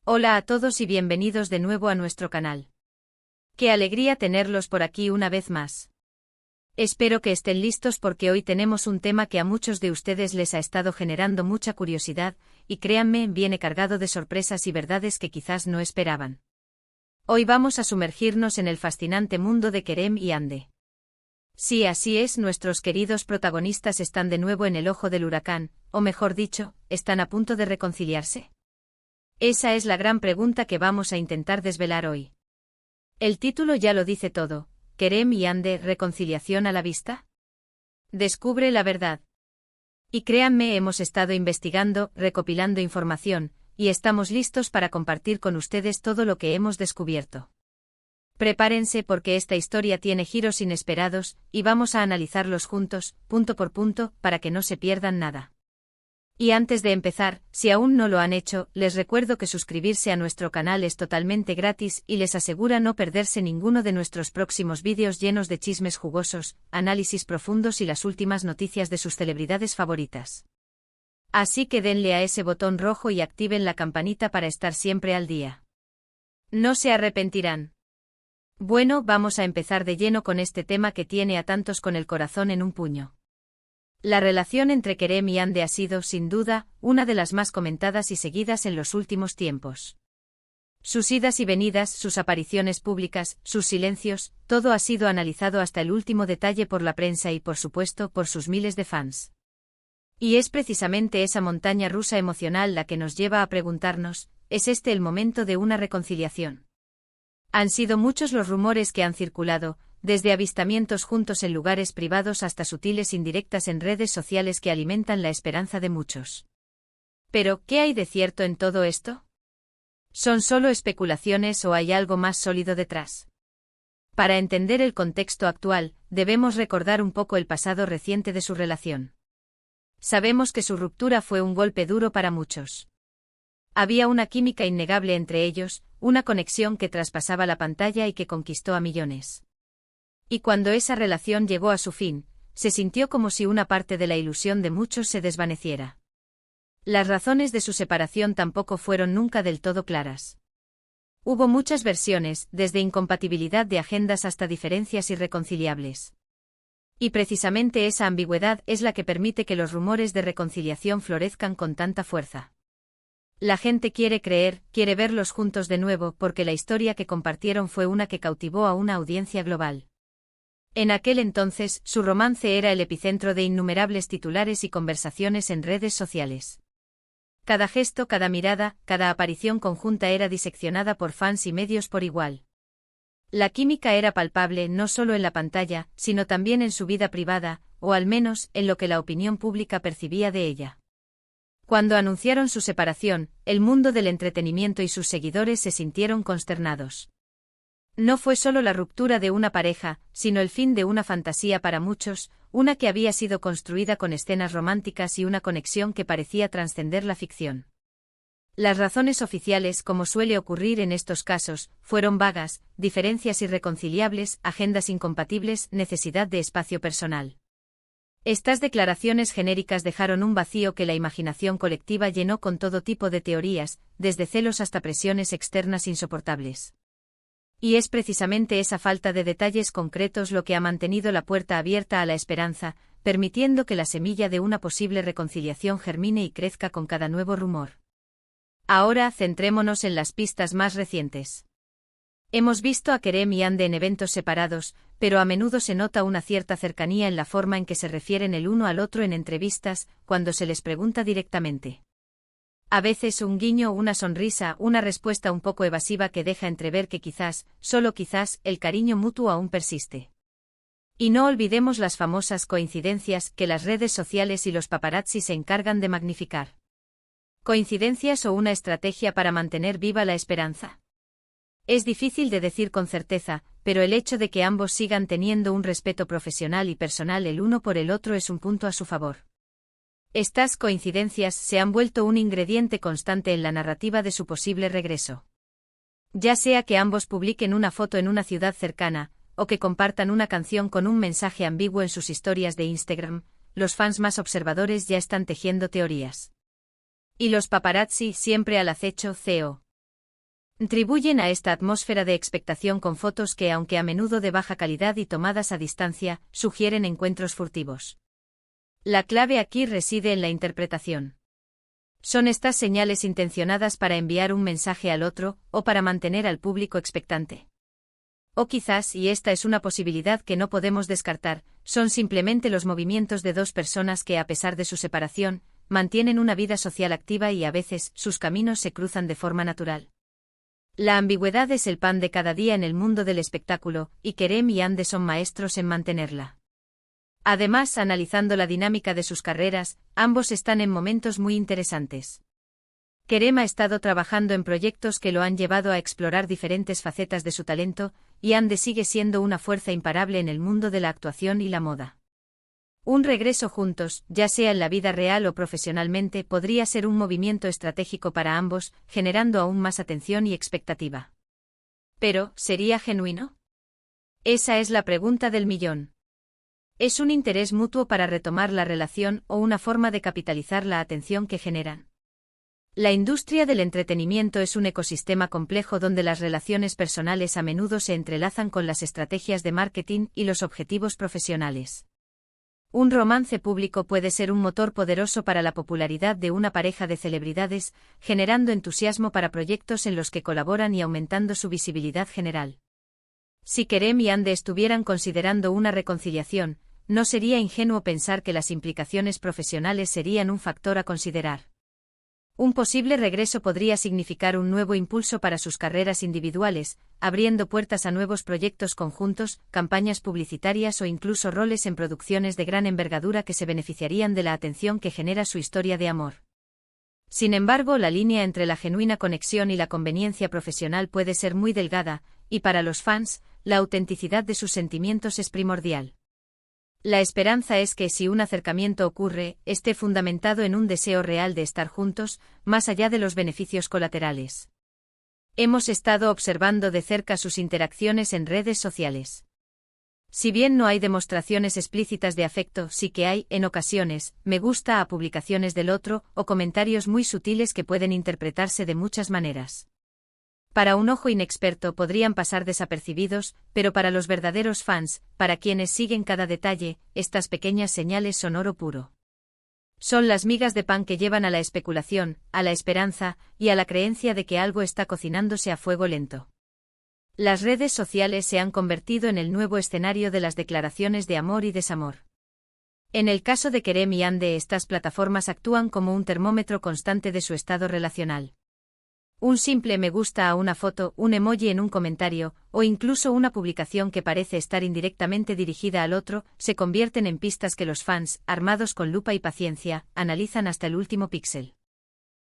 Hola a todos y bienvenidos de nuevo a nuestro canal. Qué alegría tenerlos por aquí una vez más. Espero que estén listos porque hoy tenemos un tema que a muchos de ustedes les ha estado generando mucha curiosidad, y créanme, viene cargado de sorpresas y verdades que quizás no esperaban. Hoy vamos a sumergirnos en el fascinante mundo de Kerem y Ande. Sí, así es, nuestros queridos protagonistas están de nuevo en el ojo del huracán, o mejor dicho, ¿están a punto de reconciliarse? Esa es la gran pregunta que vamos a intentar desvelar hoy. El título ya lo dice todo: ¿Kerem y Ande, reconciliación a la vista? Descubre la verdad. Y créanme, hemos estado investigando, recopilando información, y estamos listos para compartir con ustedes todo lo que hemos descubierto. Prepárense porque esta historia tiene giros inesperados, y vamos a analizarlos juntos, punto por punto, para que no se pierdan nada. Y antes de empezar, si aún no lo han hecho, les recuerdo que suscribirse a nuestro canal es totalmente gratis y les asegura no perderse ninguno de nuestros próximos vídeos llenos de chismes jugosos, análisis profundos y las últimas noticias de sus celebridades favoritas. Así que denle a ese botón rojo y activen la campanita para estar siempre al día. No se arrepentirán. Bueno, vamos a empezar de lleno con este tema que tiene a tantos con el corazón en un puño. La relación entre Kerem y Ande ha sido, sin duda, una de las más comentadas y seguidas en los últimos tiempos. Sus idas y venidas, sus apariciones públicas, sus silencios, todo ha sido analizado hasta el último detalle por la prensa y, por supuesto, por sus miles de fans. Y es precisamente esa montaña rusa emocional la que nos lleva a preguntarnos, ¿es este el momento de una reconciliación? Han sido muchos los rumores que han circulado, desde avistamientos juntos en lugares privados hasta sutiles indirectas en redes sociales que alimentan la esperanza de muchos. Pero, ¿qué hay de cierto en todo esto? ¿Son solo especulaciones o hay algo más sólido detrás? Para entender el contexto actual, debemos recordar un poco el pasado reciente de su relación. Sabemos que su ruptura fue un golpe duro para muchos. Había una química innegable entre ellos, una conexión que traspasaba la pantalla y que conquistó a millones. Y cuando esa relación llegó a su fin, se sintió como si una parte de la ilusión de muchos se desvaneciera. Las razones de su separación tampoco fueron nunca del todo claras. Hubo muchas versiones, desde incompatibilidad de agendas hasta diferencias irreconciliables. Y precisamente esa ambigüedad es la que permite que los rumores de reconciliación florezcan con tanta fuerza. La gente quiere creer, quiere verlos juntos de nuevo porque la historia que compartieron fue una que cautivó a una audiencia global. En aquel entonces, su romance era el epicentro de innumerables titulares y conversaciones en redes sociales. Cada gesto, cada mirada, cada aparición conjunta era diseccionada por fans y medios por igual. La química era palpable no solo en la pantalla, sino también en su vida privada, o al menos, en lo que la opinión pública percibía de ella. Cuando anunciaron su separación, el mundo del entretenimiento y sus seguidores se sintieron consternados. No fue solo la ruptura de una pareja, sino el fin de una fantasía para muchos, una que había sido construida con escenas románticas y una conexión que parecía trascender la ficción. Las razones oficiales, como suele ocurrir en estos casos, fueron vagas: diferencias irreconciliables, agendas incompatibles, necesidad de espacio personal. Estas declaraciones genéricas dejaron un vacío que la imaginación colectiva llenó con todo tipo de teorías, desde celos hasta presiones externas insoportables. Y es precisamente esa falta de detalles concretos lo que ha mantenido la puerta abierta a la esperanza, permitiendo que la semilla de una posible reconciliación germine y crezca con cada nuevo rumor. Ahora, centrémonos en las pistas más recientes. Hemos visto a Kerem y Ande en eventos separados, pero a menudo se nota una cierta cercanía en la forma en que se refieren el uno al otro en entrevistas, cuando se les pregunta directamente. A veces un guiño, una sonrisa, una respuesta un poco evasiva que deja entrever que quizás, solo quizás, el cariño mutuo aún persiste. Y no olvidemos las famosas coincidencias que las redes sociales y los paparazzi se encargan de magnificar. ¿Coincidencias o una estrategia para mantener viva la esperanza? Es difícil de decir con certeza, pero el hecho de que ambos sigan teniendo un respeto profesional y personal el uno por el otro es un punto a su favor. Estas coincidencias se han vuelto un ingrediente constante en la narrativa de su posible regreso. Ya sea que ambos publiquen una foto en una ciudad cercana, o que compartan una canción con un mensaje ambiguo en sus historias de Instagram, los fans más observadores ya están tejiendo teorías. Y los paparazzi, siempre al acecho, CEO. Contribuyen a esta atmósfera de expectación con fotos que, aunque a menudo de baja calidad y tomadas a distancia, sugieren encuentros furtivos. La clave aquí reside en la interpretación. ¿Son estas señales intencionadas para enviar un mensaje al otro, o para mantener al público expectante? O quizás, y esta es una posibilidad que no podemos descartar, son simplemente los movimientos de dos personas que, a pesar de su separación, mantienen una vida social activa y a veces sus caminos se cruzan de forma natural. La ambigüedad es el pan de cada día en el mundo del espectáculo, y Kerem y Ande son maestros en mantenerla. Además, analizando la dinámica de sus carreras, ambos están en momentos muy interesantes. Kerem ha estado trabajando en proyectos que lo han llevado a explorar diferentes facetas de su talento, y Ande sigue siendo una fuerza imparable en el mundo de la actuación y la moda. Un regreso juntos, ya sea en la vida real o profesionalmente, podría ser un movimiento estratégico para ambos, generando aún más atención y expectativa. Pero, ¿sería genuino? Esa es la pregunta del millón. ¿Es un interés mutuo para retomar la relación o una forma de capitalizar la atención que generan? La industria del entretenimiento es un ecosistema complejo donde las relaciones personales a menudo se entrelazan con las estrategias de marketing y los objetivos profesionales. Un romance público puede ser un motor poderoso para la popularidad de una pareja de celebridades, generando entusiasmo para proyectos en los que colaboran y aumentando su visibilidad general. Si Kerem y Ande estuvieran considerando una reconciliación, no sería ingenuo pensar que las implicaciones profesionales serían un factor a considerar. Un posible regreso podría significar un nuevo impulso para sus carreras individuales, abriendo puertas a nuevos proyectos conjuntos, campañas publicitarias o incluso roles en producciones de gran envergadura que se beneficiarían de la atención que genera su historia de amor. Sin embargo, la línea entre la genuina conexión y la conveniencia profesional puede ser muy delgada, y para los fans, la autenticidad de sus sentimientos es primordial. La esperanza es que si un acercamiento ocurre, esté fundamentado en un deseo real de estar juntos, más allá de los beneficios colaterales. Hemos estado observando de cerca sus interacciones en redes sociales. Si bien no hay demostraciones explícitas de afecto, sí que hay, en ocasiones, me gusta a publicaciones del otro, o comentarios muy sutiles que pueden interpretarse de muchas maneras. Para un ojo inexperto podrían pasar desapercibidos, pero para los verdaderos fans, para quienes siguen cada detalle, estas pequeñas señales son oro puro. Son las migas de pan que llevan a la especulación, a la esperanza, y a la creencia de que algo está cocinándose a fuego lento. Las redes sociales se han convertido en el nuevo escenario de las declaraciones de amor y desamor. En el caso de Kerem y Ande, estas plataformas actúan como un termómetro constante de su estado relacional. Un simple me gusta a una foto, un emoji en un comentario, o incluso una publicación que parece estar indirectamente dirigida al otro, se convierten en pistas que los fans, armados con lupa y paciencia, analizan hasta el último píxel.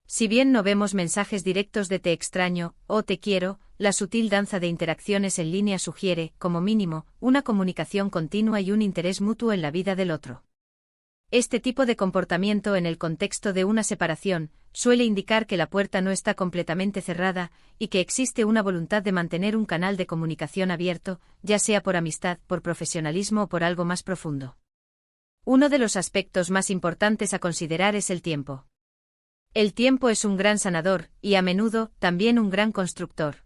Si bien no vemos mensajes directos de te extraño, o te quiero, la sutil danza de interacciones en línea sugiere, como mínimo, una comunicación continua y un interés mutuo en la vida del otro. Este tipo de comportamiento en el contexto de una separación suele indicar que la puerta no está completamente cerrada y que existe una voluntad de mantener un canal de comunicación abierto, ya sea por amistad, por profesionalismo o por algo más profundo. Uno de los aspectos más importantes a considerar es el tiempo. El tiempo es un gran sanador y, a menudo, también un gran constructor.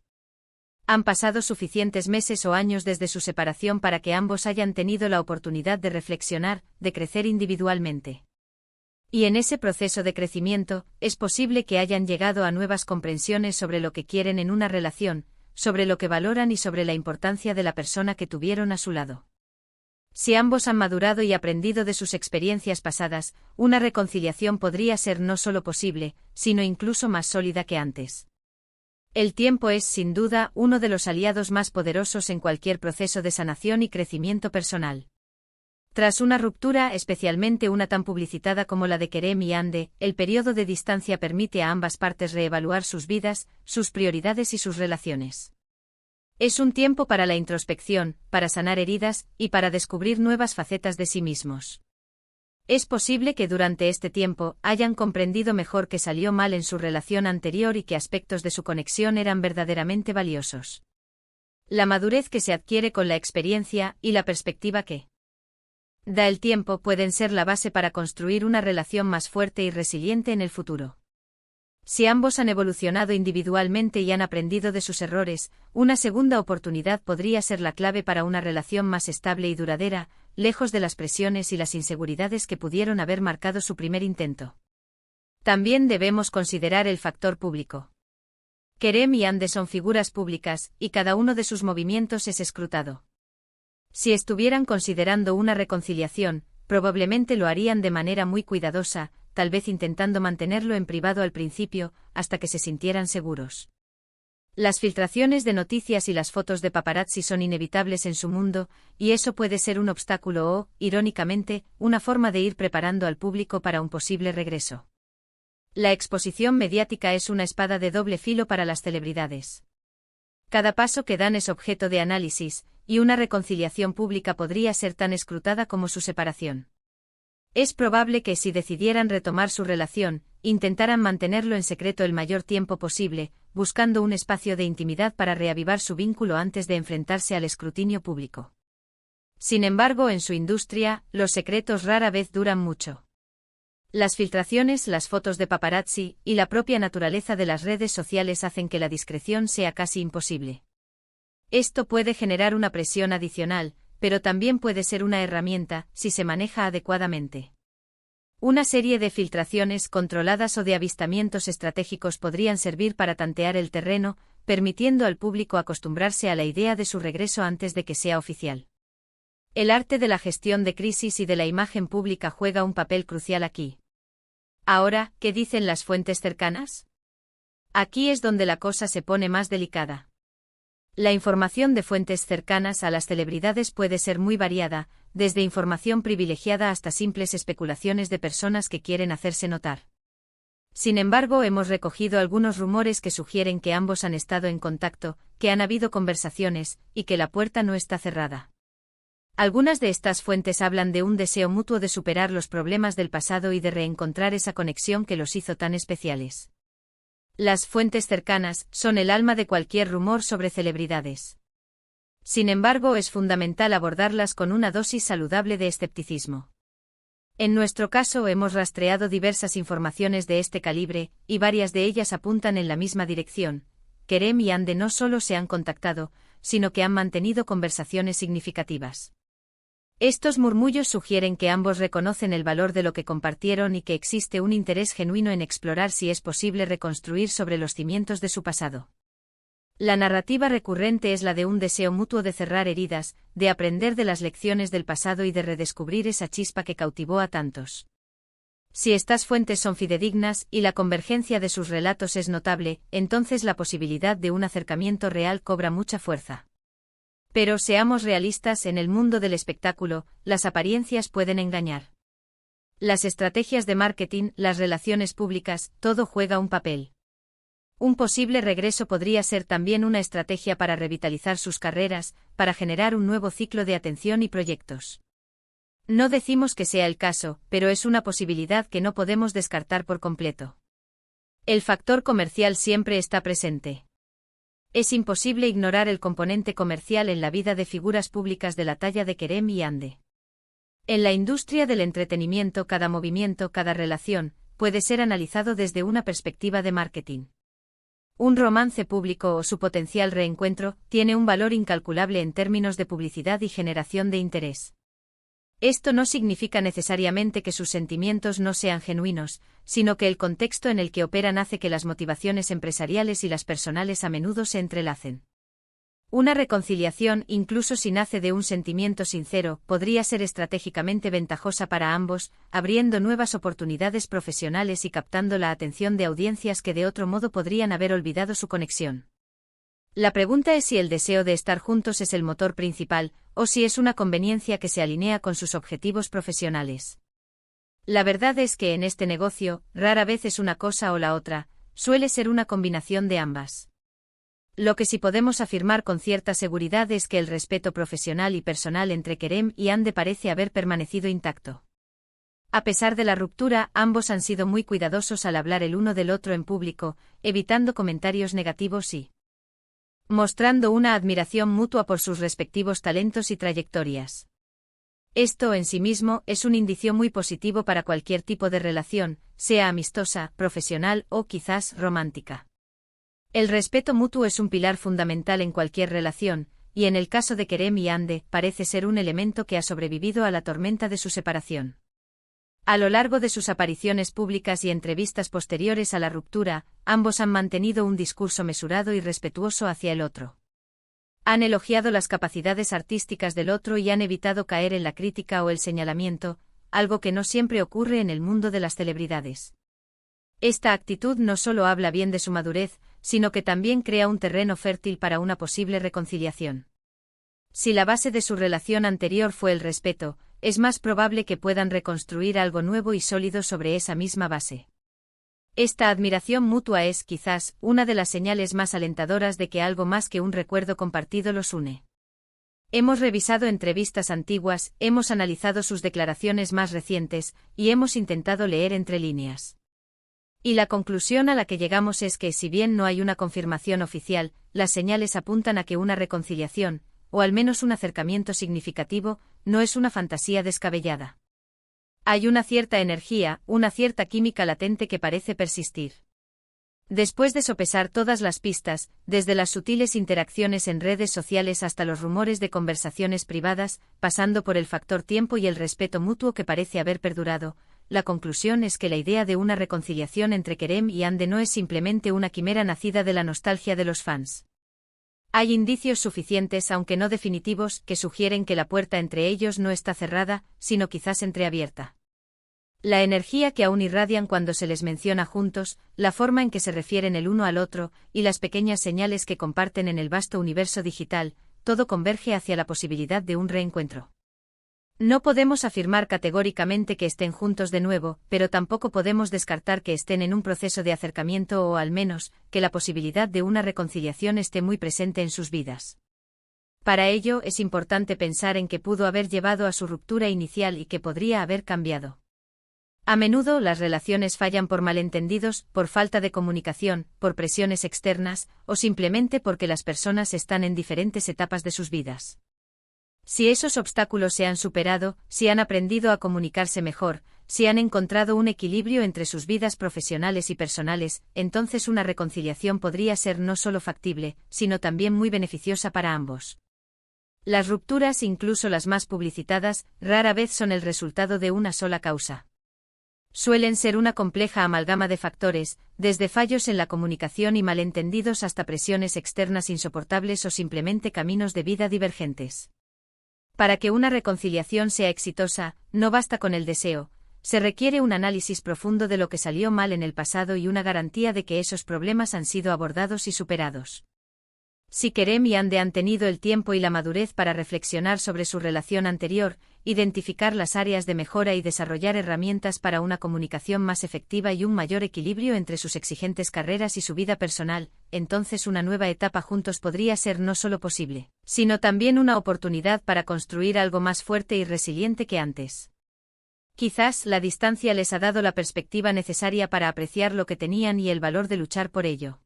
Han pasado suficientes meses o años desde su separación para que ambos hayan tenido la oportunidad de reflexionar, de crecer individualmente. Y en ese proceso de crecimiento, es posible que hayan llegado a nuevas comprensiones sobre lo que quieren en una relación, sobre lo que valoran y sobre la importancia de la persona que tuvieron a su lado. Si ambos han madurado y aprendido de sus experiencias pasadas, una reconciliación podría ser no solo posible, sino incluso más sólida que antes. El tiempo es, sin duda, uno de los aliados más poderosos en cualquier proceso de sanación y crecimiento personal. Tras una ruptura, especialmente una tan publicitada como la de Kerem y Ande, el periodo de distancia permite a ambas partes reevaluar sus vidas, sus prioridades y sus relaciones. Es un tiempo para la introspección, para sanar heridas, y para descubrir nuevas facetas de sí mismos. Es posible que durante este tiempo hayan comprendido mejor que salió mal en su relación anterior y que aspectos de su conexión eran verdaderamente valiosos. La madurez que se adquiere con la experiencia y la perspectiva que da el tiempo pueden ser la base para construir una relación más fuerte y resiliente en el futuro. Si ambos han evolucionado individualmente y han aprendido de sus errores, una segunda oportunidad podría ser la clave para una relación más estable y duradera, lejos de las presiones y las inseguridades que pudieron haber marcado su primer intento. También debemos considerar el factor público. Kerem y Ande son figuras públicas, y cada uno de sus movimientos es escrutado. Si estuvieran considerando una reconciliación, probablemente lo harían de manera muy cuidadosa, tal vez intentando mantenerlo en privado al principio, hasta que se sintieran seguros. Las filtraciones de noticias y las fotos de paparazzi son inevitables en su mundo, y eso puede ser un obstáculo o, irónicamente, una forma de ir preparando al público para un posible regreso. La exposición mediática es una espada de doble filo para las celebridades. Cada paso que dan es objeto de análisis, y una reconciliación pública podría ser tan escrutada como su separación. Es probable que si decidieran retomar su relación, intentaran mantenerlo en secreto el mayor tiempo posible, buscando un espacio de intimidad para reavivar su vínculo antes de enfrentarse al escrutinio público. Sin embargo, en su industria, los secretos rara vez duran mucho. Las filtraciones, las fotos de paparazzi, y la propia naturaleza de las redes sociales hacen que la discreción sea casi imposible. Esto puede generar una presión adicional, pero también puede ser una herramienta, si se maneja adecuadamente. Una serie de filtraciones controladas o de avistamientos estratégicos podrían servir para tantear el terreno, permitiendo al público acostumbrarse a la idea de su regreso antes de que sea oficial. El arte de la gestión de crisis y de la imagen pública juega un papel crucial aquí. Ahora, ¿qué dicen las fuentes cercanas? Aquí es donde la cosa se pone más delicada. La información de fuentes cercanas a las celebridades puede ser muy variada, desde información privilegiada hasta simples especulaciones de personas que quieren hacerse notar. Sin embargo, hemos recogido algunos rumores que sugieren que ambos han estado en contacto, que han habido conversaciones, y que la puerta no está cerrada. Algunas de estas fuentes hablan de un deseo mutuo de superar los problemas del pasado y de reencontrar esa conexión que los hizo tan especiales. Las fuentes cercanas son el alma de cualquier rumor sobre celebridades. Sin embargo, es fundamental abordarlas con una dosis saludable de escepticismo. En nuestro caso hemos rastreado diversas informaciones de este calibre, y varias de ellas apuntan en la misma dirección. Kerem y Ande no solo se han contactado, sino que han mantenido conversaciones significativas. Estos murmullos sugieren que ambos reconocen el valor de lo que compartieron y que existe un interés genuino en explorar si es posible reconstruir sobre los cimientos de su pasado. La narrativa recurrente es la de un deseo mutuo de cerrar heridas, de aprender de las lecciones del pasado y de redescubrir esa chispa que cautivó a tantos. Si estas fuentes son fidedignas y la convergencia de sus relatos es notable, entonces la posibilidad de un acercamiento real cobra mucha fuerza. Pero seamos realistas, en el mundo del espectáculo, las apariencias pueden engañar. Las estrategias de marketing, las relaciones públicas, todo juega un papel. Un posible regreso podría ser también una estrategia para revitalizar sus carreras, para generar un nuevo ciclo de atención y proyectos. No decimos que sea el caso, pero es una posibilidad que no podemos descartar por completo. El factor comercial siempre está presente. Es imposible ignorar el componente comercial en la vida de figuras públicas de la talla de Kerem y Ande. En la industria del entretenimiento, cada movimiento, cada relación, puede ser analizado desde una perspectiva de marketing. Un romance público o su potencial reencuentro tiene un valor incalculable en términos de publicidad y generación de interés. Esto no significa necesariamente que sus sentimientos no sean genuinos, sino que el contexto en el que operan hace que las motivaciones empresariales y las personales a menudo se entrelacen. Una reconciliación, incluso si nace de un sentimiento sincero, podría ser estratégicamente ventajosa para ambos, abriendo nuevas oportunidades profesionales y captando la atención de audiencias que de otro modo podrían haber olvidado su conexión. La pregunta es si el deseo de estar juntos es el motor principal, o si es una conveniencia que se alinea con sus objetivos profesionales. La verdad es que en este negocio, rara vez es una cosa o la otra, suele ser una combinación de ambas. Lo que sí podemos afirmar con cierta seguridad es que el respeto profesional y personal entre Kerem y Ande parece haber permanecido intacto. A pesar de la ruptura, ambos han sido muy cuidadosos al hablar el uno del otro en público, evitando comentarios negativos y mostrando una admiración mutua por sus respectivos talentos y trayectorias. Esto en sí mismo es un indicio muy positivo para cualquier tipo de relación, sea amistosa, profesional o quizás romántica. El respeto mutuo es un pilar fundamental en cualquier relación, y en el caso de Kerem y Hande, parece ser un elemento que ha sobrevivido a la tormenta de su separación. A lo largo de sus apariciones públicas y entrevistas posteriores a la ruptura, ambos han mantenido un discurso mesurado y respetuoso hacia el otro. Han elogiado las capacidades artísticas del otro y han evitado caer en la crítica o el señalamiento, algo que no siempre ocurre en el mundo de las celebridades. Esta actitud no solo habla bien de su madurez, sino que también crea un terreno fértil para una posible reconciliación. Si la base de su relación anterior fue el respeto, es más probable que puedan reconstruir algo nuevo y sólido sobre esa misma base. Esta admiración mutua es, quizás, una de las señales más alentadoras de que algo más que un recuerdo compartido los une. Hemos revisado entrevistas antiguas, hemos analizado sus declaraciones más recientes, y hemos intentado leer entre líneas. Y la conclusión a la que llegamos es que si bien no hay una confirmación oficial, las señales apuntan a que una reconciliación, o al menos un acercamiento significativo, no es una fantasía descabellada. Hay una cierta energía, una cierta química latente que parece persistir. Después de sopesar todas las pistas, desde las sutiles interacciones en redes sociales hasta los rumores de conversaciones privadas, pasando por el factor tiempo y el respeto mutuo que parece haber perdurado, la conclusión es que la idea de una reconciliación entre Kerem y Hande no es simplemente una quimera nacida de la nostalgia de los fans. Hay indicios suficientes, aunque no definitivos, que sugieren que la puerta entre ellos no está cerrada, sino quizás entreabierta. La energía que aún irradian cuando se les menciona juntos, la forma en que se refieren el uno al otro, y las pequeñas señales que comparten en el vasto universo digital, todo converge hacia la posibilidad de un reencuentro. No podemos afirmar categóricamente que estén juntos de nuevo, pero tampoco podemos descartar que estén en un proceso de acercamiento o al menos, que la posibilidad de una reconciliación esté muy presente en sus vidas. Para ello es importante pensar en qué pudo haber llevado a su ruptura inicial y qué podría haber cambiado. A menudo las relaciones fallan por malentendidos, por falta de comunicación, por presiones externas, o simplemente porque las personas están en diferentes etapas de sus vidas. Si esos obstáculos se han superado, si han aprendido a comunicarse mejor, si han encontrado un equilibrio entre sus vidas profesionales y personales, entonces una reconciliación podría ser no solo factible, sino también muy beneficiosa para ambos. Las rupturas, incluso las más publicitadas, rara vez son el resultado de una sola causa. Suelen ser una compleja amalgama de factores, desde fallos en la comunicación y malentendidos hasta presiones externas insoportables o simplemente caminos de vida divergentes. Para que una reconciliación sea exitosa, no basta con el deseo, se requiere un análisis profundo de lo que salió mal en el pasado y una garantía de que esos problemas han sido abordados y superados. Si Kerem y Hande han tenido el tiempo y la madurez para reflexionar sobre su relación anterior, identificar las áreas de mejora y desarrollar herramientas para una comunicación más efectiva y un mayor equilibrio entre sus exigentes carreras y su vida personal, entonces una nueva etapa juntos podría ser no solo posible, sino también una oportunidad para construir algo más fuerte y resiliente que antes. Quizás la distancia les ha dado la perspectiva necesaria para apreciar lo que tenían y el valor de luchar por ello.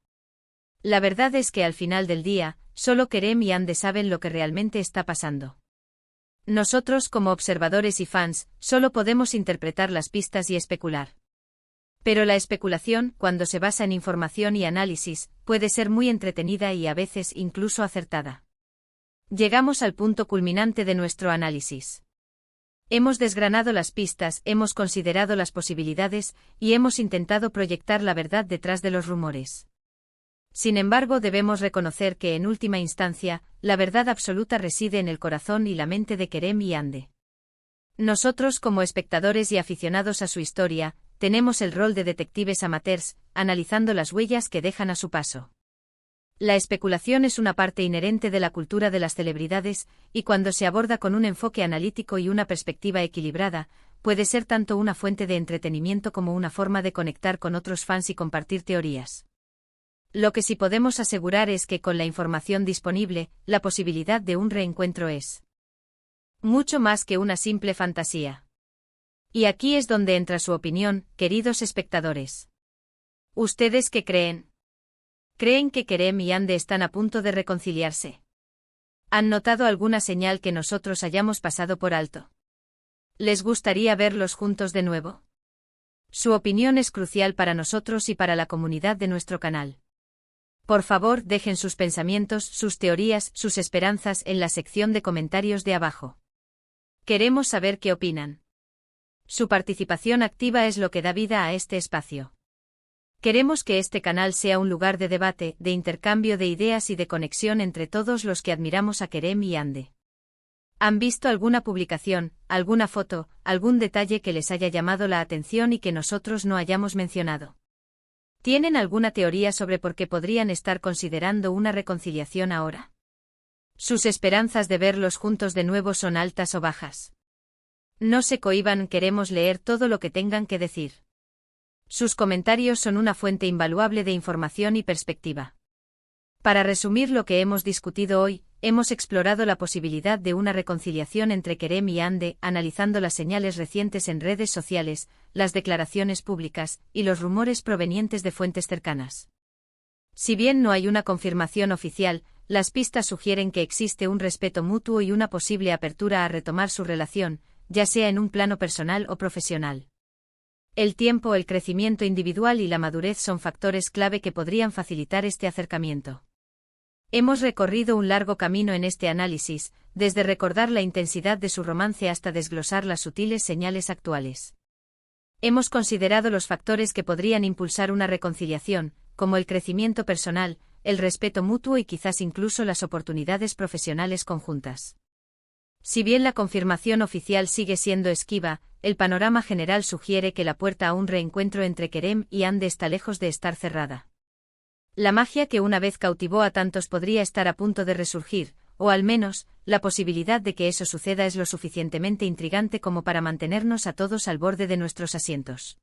La verdad es que al final del día, solo Kerem y Hande saben lo que realmente está pasando. Nosotros, como observadores y fans, solo podemos interpretar las pistas y especular. Pero la especulación, cuando se basa en información y análisis, puede ser muy entretenida y a veces incluso acertada. Llegamos al punto culminante de nuestro análisis. Hemos desgranado las pistas, hemos considerado las posibilidades, y hemos intentado proyectar la verdad detrás de los rumores. Sin embargo, debemos reconocer que, en última instancia, la verdad absoluta reside en el corazón y la mente de Kerem y Hande. Nosotros, como espectadores y aficionados a su historia, tenemos el rol de detectives amateurs, analizando las huellas que dejan a su paso. La especulación es una parte inherente de la cultura de las celebridades, y cuando se aborda con un enfoque analítico y una perspectiva equilibrada, puede ser tanto una fuente de entretenimiento como una forma de conectar con otros fans y compartir teorías. Lo que sí podemos asegurar es que con la información disponible, la posibilidad de un reencuentro es mucho más que una simple fantasía. Y aquí es donde entra su opinión, queridos espectadores. ¿Ustedes qué creen? ¿Creen que Kerem y Hande están a punto de reconciliarse? ¿Han notado alguna señal que nosotros hayamos pasado por alto? ¿Les gustaría verlos juntos de nuevo? Su opinión es crucial para nosotros y para la comunidad de nuestro canal. Por favor, dejen sus pensamientos, sus teorías, sus esperanzas en la sección de comentarios de abajo. Queremos saber qué opinan. Su participación activa es lo que da vida a este espacio. Queremos que este canal sea un lugar de debate, de intercambio de ideas y de conexión entre todos los que admiramos a Kerem y Ande. ¿Han visto alguna publicación, alguna foto, algún detalle que les haya llamado la atención y que nosotros no hayamos mencionado? ¿Tienen alguna teoría sobre por qué podrían estar considerando una reconciliación ahora? ¿Sus esperanzas de verlos juntos de nuevo son altas o bajas? No se cohíban, queremos leer todo lo que tengan que decir. Sus comentarios son una fuente invaluable de información y perspectiva. Para resumir lo que hemos discutido hoy, hemos explorado la posibilidad de una reconciliación entre Kerem y Ande, analizando las señales recientes en redes sociales, las declaraciones públicas y los rumores provenientes de fuentes cercanas. Si bien no hay una confirmación oficial, las pistas sugieren que existe un respeto mutuo y una posible apertura a retomar su relación, ya sea en un plano personal o profesional. El tiempo, el crecimiento individual y la madurez son factores clave que podrían facilitar este acercamiento. Hemos recorrido un largo camino en este análisis, desde recordar la intensidad de su romance hasta desglosar las sutiles señales actuales. Hemos considerado los factores que podrían impulsar una reconciliación, como el crecimiento personal, el respeto mutuo y quizás incluso las oportunidades profesionales conjuntas. Si bien la confirmación oficial sigue siendo esquiva, el panorama general sugiere que la puerta a un reencuentro entre Kerem y Ande está lejos de estar cerrada. La magia que una vez cautivó a tantos podría estar a punto de resurgir, o al menos, la posibilidad de que eso suceda es lo suficientemente intrigante como para mantenernos a todos al borde de nuestros asientos.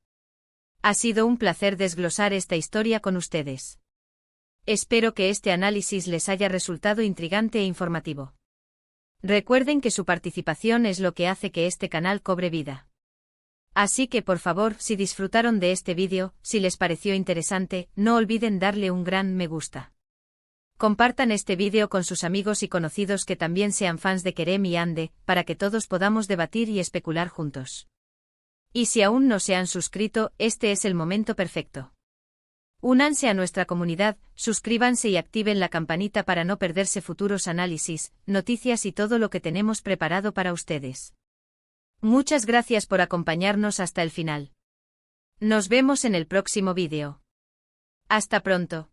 Ha sido un placer desglosar esta historia con ustedes. Espero que este análisis les haya resultado intrigante e informativo. Recuerden que su participación es lo que hace que este canal cobre vida. Así que por favor, si disfrutaron de este vídeo, si les pareció interesante, no olviden darle un gran me gusta. Compartan este vídeo con sus amigos y conocidos que también sean fans de Kerem y Ande, para que todos podamos debatir y especular juntos. Y si aún no se han suscrito, este es el momento perfecto. Únanse a nuestra comunidad, suscríbanse y activen la campanita para no perderse futuros análisis, noticias y todo lo que tenemos preparado para ustedes. Muchas gracias por acompañarnos hasta el final. Nos vemos en el próximo vídeo. Hasta pronto.